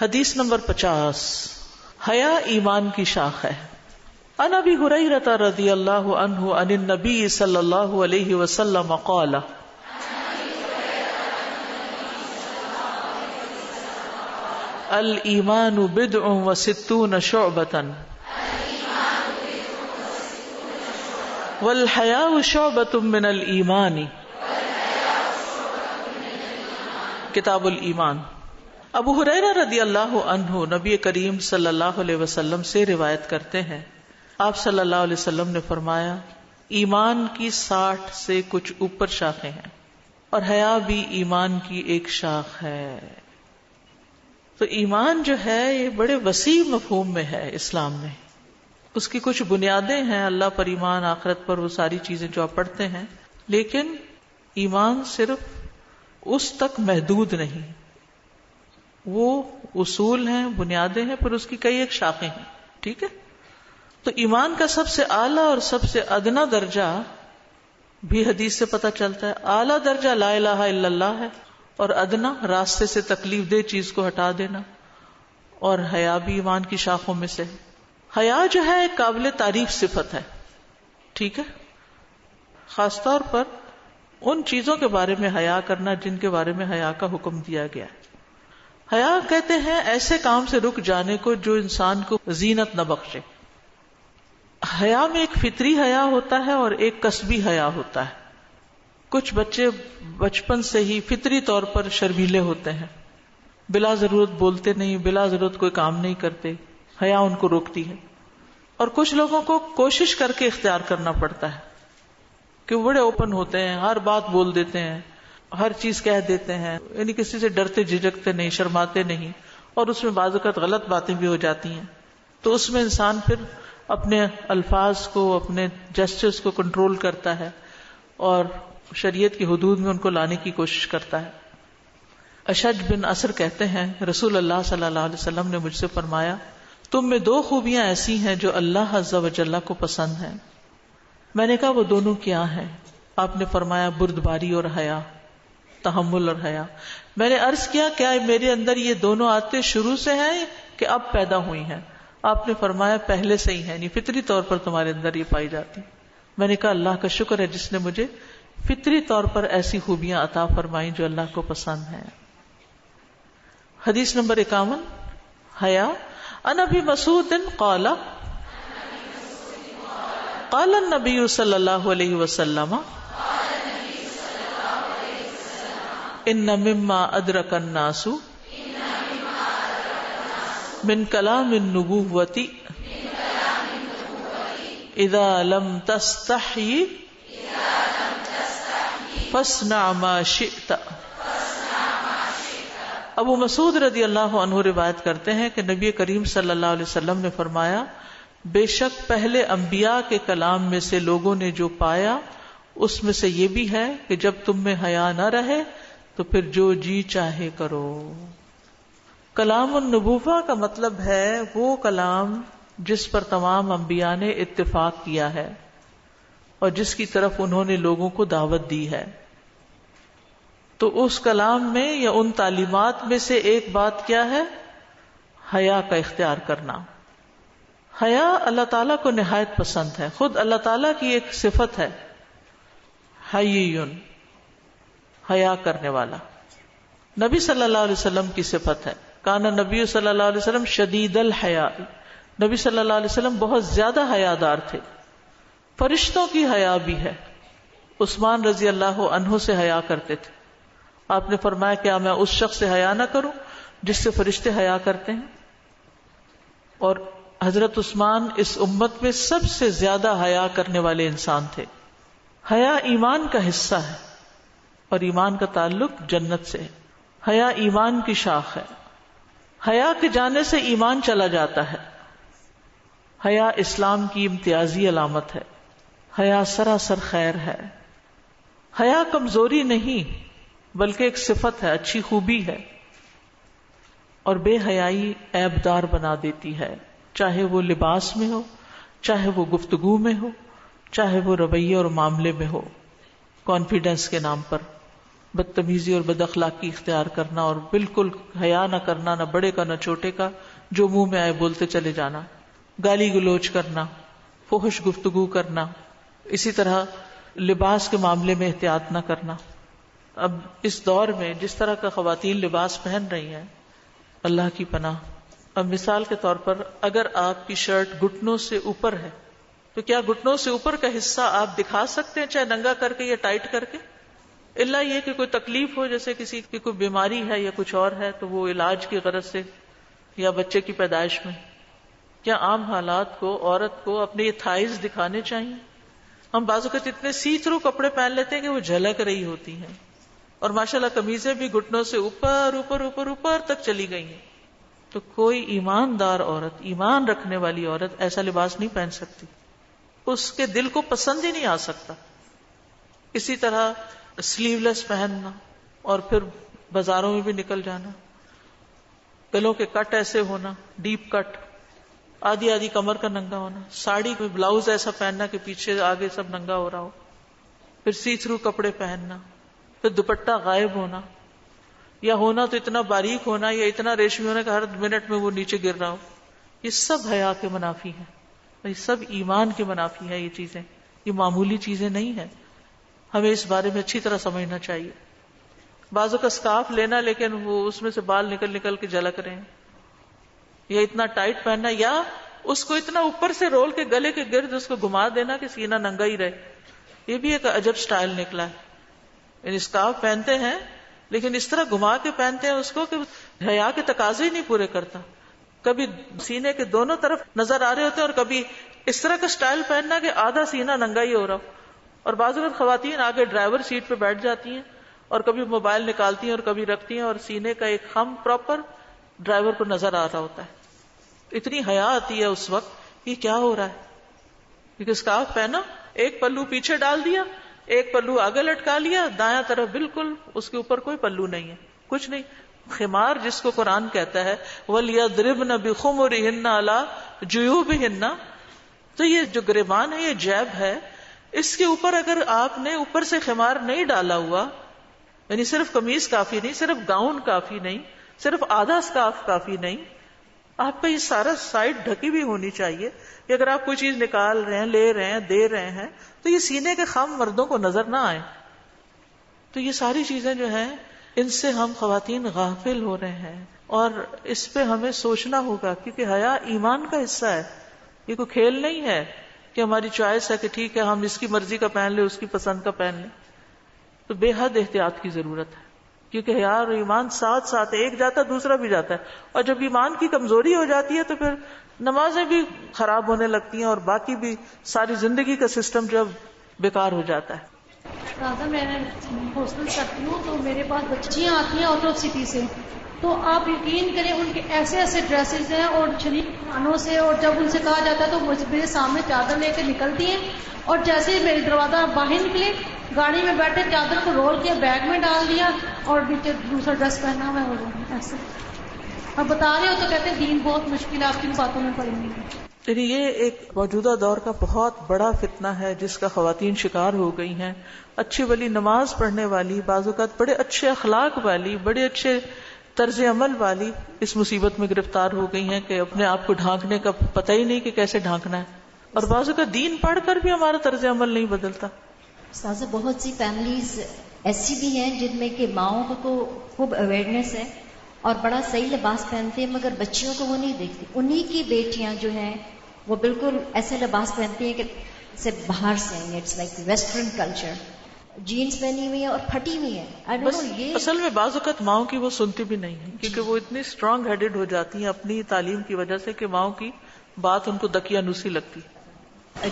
حدیث نمبر 50. حیا ایمان کی شاخ ہے. عن ابی ہریرہ رضی اللہ عنہ عن النبی صلی اللہ علیہ وسلم قال الایمان بضع وستون شعبۃ والحیاء شعبۃ من الایمان. کتاب الایمان. ابو ہریرہ رضی اللہ عنہ نبی کریم صلی اللہ علیہ وسلم سے روایت کرتے ہیں، آپ صلی اللہ علیہ وسلم نے فرمایا ایمان کی 60 سے کچھ اوپر شاخیں ہیں اور حیا بھی ایمان کی ایک شاخ ہے. تو ایمان جو ہے یہ بڑے وسیع مفہوم میں ہے اسلام میں. اس کی کچھ بنیادیں ہیں، اللہ پر ایمان، آخرت پر، وہ ساری چیزیں جو آپ پڑھتے ہیں، لیکن ایمان صرف اس تک محدود نہیں، وہ اصول ہیں، بنیادیں ہیں، پھر اس کی کئی ایک شاخیں ہیں. ٹھیک ہے. تو ایمان کا سب سے اعلیٰ اور سب سے ادنا درجہ بھی حدیث سے پتہ چلتا ہے. اعلیٰ درجہ لا الہ الا اللہ ہے، اور ادنا راستے سے تکلیف دہ چیز کو ہٹا دینا. اور حیا بھی ایمان کی شاخوں میں سے. حیا جو ہے ایک قابل تعریف صفت ہے. ٹھیک ہے. خاص طور پر ان چیزوں کے بارے میں حیا کرنا جن کے بارے میں حیا کا حکم دیا گیا ہے. حیا کہتے ہیں ایسے کام سے رک جانے کو جو انسان کو زینت نہ بخشے. حیا میں ایک فطری حیا ہوتا ہے اور ایک کسبی حیا ہوتا ہے. کچھ بچے بچپن سے ہی فطری طور پر شرمیلے ہوتے ہیں، بلا ضرورت بولتے نہیں، بلا ضرورت کوئی کام نہیں کرتے، حیا ان کو روکتی ہے. اور کچھ لوگوں کو کوشش کر کے اختیار کرنا پڑتا ہے کہ وہ بڑے اوپن ہوتے ہیں، ہر بات بول دیتے ہیں، ہر چیز کہہ دیتے ہیں، یعنی کسی سے ڈرتے جھجکتے نہیں، شرماتے نہیں، اور اس میں بعض اوقات غلط باتیں بھی ہو جاتی ہیں. تو اس میں انسان پھر اپنے الفاظ کو، اپنے جسچرز کو کنٹرول کرتا ہے اور شریعت کی حدود میں ان کو لانے کی کوشش کرتا ہے. اشج بن اثر کہتے ہیں رسول اللہ صلی اللہ علیہ وسلم نے مجھ سے فرمایا تم میں 2 خوبیاں ایسی ہیں جو اللہ عز و جل کو پسند ہیں. میں نے کہا وہ دونوں کیا ہیں؟ آپ نے فرمایا بردباری اور حیا، تحمل اور حیا. میں نے عرض کیا کیا میرے اندر یہ دونوں عادتیں شروع سے ہیں کہ اب پیدا ہوئی ہیں؟ آپ نے فرمایا پہلے سے ہی ہیں، یعنی فطری طور پر تمہارے اندر یہ پائی جاتی. میں نے کہا اللہ کا شکر ہے جس نے مجھے فطری طور پر ایسی خوبیاں عطا فرمائیں جو اللہ کو پسند ہیں. حدیث نمبر 51. حیا. عن ابی مسعود قال قال النبی صلی اللہ علیہ وسلم ان مما ادرک الناس من کلام النبوۃ اذا لم تستحی فاصنع ما شئت. ابو مسعود رضی اللہ عنہ روایت کرتے ہیں کہ نبی کریم صلی اللہ علیہ وسلم نے فرمایا بے شک پہلے انبیاء کے کلام میں سے لوگوں نے جو پایا اس میں سے یہ بھی ہے کہ جب تم میں حیا نہ رہے تو پھر جو جی چاہے کرو. کلام النبوہ کا مطلب ہے وہ کلام جس پر تمام انبیاء نے اتفاق کیا ہے اور جس کی طرف انہوں نے لوگوں کو دعوت دی ہے. تو اس کلام میں یا ان تعلیمات میں سے ایک بات کیا ہے؟ حیا کا اختیار کرنا. حیا اللہ تعالیٰ کو نہایت پسند ہے. خود اللہ تعالیٰ کی ایک صفت ہے حییٌ، حیا کرنے والا. نبی صلی اللہ علیہ وسلم کی صفت ہے کان نبی صلی اللہ علیہ وسلم شدید الحیا. نبی صلی اللہ علیہ وسلم بہت زیادہ حیادار تھے. فرشتوں کی حیا بھی ہے. عثمان رضی اللہ عنہ سے حیا کرتے تھے. آپ نے فرمایا کیا میں اس شخص سے حیا نہ کروں جس سے فرشتے حیا کرتے ہیں؟ اور حضرت عثمان اس امت میں سب سے زیادہ حیا کرنے والے انسان تھے. حیا ایمان کا حصہ ہے اور ایمان کا تعلق جنت سے ہے. حیا ایمان کی شاخ ہے. حیا کے جانے سے ایمان چلا جاتا ہے. حیا اسلام کی امتیازی علامت ہے. حیا سراسر خیر ہے. حیا کمزوری نہیں بلکہ ایک صفت ہے، اچھی خوبی ہے. اور بے حیائی عیبدار بنا دیتی ہے، چاہے وہ لباس میں ہو، چاہے وہ گفتگو میں ہو، چاہے وہ رویے اور معاملے میں ہو، کانفیڈنس کے نام پر. بدتمیزی اور بد اخلاقی اختیار کرنا، اور بالکل حیا نہ کرنا، نہ بڑے کا نہ چھوٹے کا، جو منہ میں آئے بولتے چلے جانا، گالی گلوچ کرنا، فحش گفتگو کرنا، اسی طرح لباس کے معاملے میں احتیاط نہ کرنا. اب اس دور میں جس طرح کا خواتین لباس پہن رہی ہیں، اللہ کی پناہ. اب مثال کے طور پر اگر آپ کی شرٹ گھٹنوں سے اوپر ہے تو کیا گھٹنوں سے اوپر کا حصہ آپ دکھا سکتے ہیں، چاہے ننگا کر کے یا ٹائٹ کر کے؟ الا یہ کہ کوئی تکلیف ہو، جیسے کسی کی کوئی بیماری ہے یا کچھ اور ہے، تو وہ علاج کی غرض سے یا بچے کی پیدائش میں. کیا عام حالات کو عورت کو اپنے یہ تھائز دکھانے چاہیے؟ ہم بعض اوقات اتنے سی تھرو کپڑے پہن لیتے ہیں کہ وہ جھلک رہی ہوتی ہیں، اور ماشاءاللہ قمیضیں بھی گھٹنوں سے اوپر اوپر اوپر اوپر تک چلی گئی ہیں. تو کوئی ایماندار عورت، ایمان رکھنے والی عورت ایسا لباس نہیں پہن سکتی، اس کے دل کو پسند ہی نہیں آ سکتا. اسی طرح سلیو لیس پہننا اور پھر بازاروں میں بھی نکل جانا، گلوں کے کٹ ایسے ہونا، ڈیپ کٹ، آدھی آدھی کمر کا ننگا ہونا، ساڑی میں بلاؤز ایسا پہننا کہ پیچھے آگے سب ننگا ہو رہا ہو، پھر سی تھرو کپڑے پہننا، پھر دوپٹہ غائب ہونا، یا ہونا تو اتنا باریک ہونا یا اتنا ریشمی ہونا کہ ہر منٹ میں وہ نیچے گر رہا ہو. یہ سب حیا کے منافی ہیں، یہ سب ایمان کے منافی ہیں. یہ چیزیں، یہ معمولی چیزیں نہیں ہیں. ہمیں اس بارے میں اچھی طرح سمجھنا چاہیے. بعضوں کا سکارف لینا لیکن وہ اس میں سے بال نکل نکل کے جھلک رہے ہیں، یا اتنا ٹائٹ پہننا، یا اس کو اتنا اوپر سے رول کے گلے کے گرد اس کو گھما دینا کہ سینہ ننگا ہی رہے. یہ بھی ایک عجب سٹائل نکلا ہے. یعنی سکارف پہنتے ہیں لیکن اس طرح گھما کے پہنتے ہیں اس کو کہ حیا کے تقاضے ہی نہیں پورے کرتا. کبھی سینے کے دونوں طرف نظر آ رہے ہوتے ہیں، اور کبھی اس طرح کا سٹائل پہننا کہ آدھا سینہ ننگا ہی ہو رہا ہو. اور بعض اوقات خواتین آگے ڈرائیور سیٹ پہ بیٹھ جاتی ہیں اور کبھی موبائل نکالتی ہیں اور کبھی رکھتی ہیں، اور سینے کا ایک خم پراپر ڈرائیور کو نظر آ رہا ہوتا ہے. اتنی حیا آتی ہے اس وقت، یہ کیا ہو رہا ہے؟ کیونکہ سکارف پہنا، ایک پلو پیچھے ڈال دیا، ایک پلو آگے لٹکا لیا، دایاں طرف بالکل اس کے اوپر کوئی پلو نہیں ہے، کچھ نہیں. خمار جس کو قرآن کہتا ہے وَلْيَضْرِبْنَ بِخُمُرِهِنَّ عَلَىٰ جُيُوبِهِنَّ، تو یہ جو گریبان ہے، یہ جیب ہے، اس کے اوپر اگر آپ نے اوپر سے خمار نہیں ڈالا ہوا، یعنی صرف قمیض کافی نہیں، صرف گاؤن کافی نہیں، صرف آدھا سکارف کافی نہیں، آپ کا یہ سارا سائڈ ڈھکی بھی ہونی چاہیے کہ اگر آپ کوئی چیز نکال رہے ہیں، لے رہے ہیں، دے رہے ہیں، تو یہ سینے کے خم مردوں کو نظر نہ آئے. تو یہ ساری چیزیں جو ہیں، ان سے ہم خواتین غافل ہو رہے ہیں، اور اس پہ ہمیں سوچنا ہوگا، کیونکہ حیا ایمان کا حصہ ہے. یہ کوئی کھیل نہیں ہے کہ ہماری چوائس ہے کہ ٹھیک ہے ہم اس کی مرضی کا پہن لیں، اس کی پسند کا پہن لیں. تو بے حد احتیاط کی ضرورت ہے، کیونکہ حیا اور ایمان ساتھ ساتھ، ایک جاتا دوسرا بھی جاتا ہے. اور جب ایمان کی کمزوری ہو جاتی ہے تو پھر نمازیں بھی خراب ہونے لگتی ہیں، اور باقی بھی ساری زندگی کا سسٹم جو بیکار ہو جاتا ہے. راجا میں ہاسٹل کرتی ہوں تو میرے پاس بچیاں آتی ہیں آؤٹ آف سٹی سے، تو آپ یقین کریں ان کے ایسے ایسے ڈریسز ہیں اور شریف کھانوں سے، اور جب ان سے کہا جاتا ہے تو میرے سامنے چادر لے کے نکلتی ہیں، اور جیسے ہی میرے دروازہ باہر نکلے، گاڑی میں بیٹھے چادر کو رول کیا، بیگ میں ڈال دیا، اور نیچے دوسرا ڈریس پہنا ہوا ہے. ایسے اب بتا رہے ہو تو کہتے ہیں دین بہت مشکل ہے، آپ کن باتوں میں پڑیں گے. یعنی یہ ایک موجودہ دور کا بہت بڑا فتنہ ہے جس کا خواتین شکار ہو گئی ہیں. اچھی والی نماز پڑھنے والی، بعض اوقات بڑے اچھے اخلاق والی، بڑے اچھے طرز عمل والی اس مصیبت میں گرفتار ہو گئی ہیں کہ اپنے آپ کو ڈھانکنے کا پتہ ہی نہیں کہ کیسے ڈھانکنا ہے. اور بعض اوقات دین پڑھ کر بھی ہمارا طرز عمل نہیں بدلتا. استاذہ بہت سی فیملیز ایسی بھی ہیں جن میں کہ ماؤں کو تو خوب اویئرنیس ہے اور بڑا صحیح لباس پہنتے ہیں، مگر بچیوں کو وہ نہیں دیکھتی. انہی کی بیٹیاں جو ہیں وہ بالکل ایسے لباس پہنتی ہیں کہ سے باہر سے ہیں، it's like western culture, jeans پہنی ہوئی ہے اور پھٹی ہوئی ہے. بس اصل میں بعض اوقات ماؤں کی وہ سنتی بھی نہیں ہے، کیونکہ وہ اتنی اسٹرانگ ہیڈڈ ہو جاتی ہیں اپنی تعلیم کی وجہ سے کہ ماؤں کی بات ان کو دقیانوسی لگتی.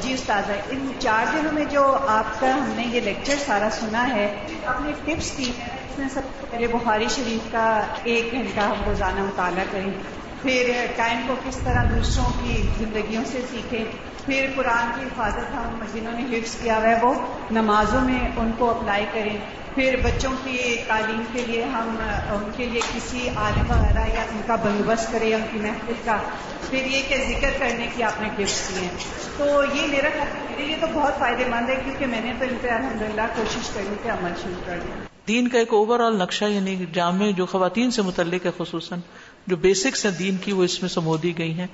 جی استاذہ، ان 4 دنوں میں جو آپ کا ہم نے یہ لیکچر سارا سنا ہے، آپ نے ٹپس دی ہیں. اس میں سب سے پہلے بخاری شریف کا 1 گھنٹہ ہم روزانہ مطالعہ کریں، پھر ٹائم کو کس طرح دوسروں کی زندگیوں سے سیکھیں، پھر قرآن کی حفاظت ہم جنہوں نے حفظ کیا ہوا ہے وہ نمازوں میں ان کو اپلائی کریں، پھر بچوں کی تعلیم کے لیے ہم ان کے لیے کسی عالم وغیرہ یا ان کا بندوبست کریں، ان کی محفل کا، پھر یہ کہ ذکر کرنے کی آپ نے ٹپس دیے ہیں. تو یہ میرے لیے تو بہت فائدہ مند ہے، کیونکہ میں نے تو ان پہ الحمدللہ کوشش کرنے کے عمل شروع کر دیا. دین کا ایک اوور آل نقشہ یعنی جامع جو خواتین سے متعلق ہے، خصوصاً جو بیسکس ہیں دین کی وہ اس میں سمو دی گئی ہیں.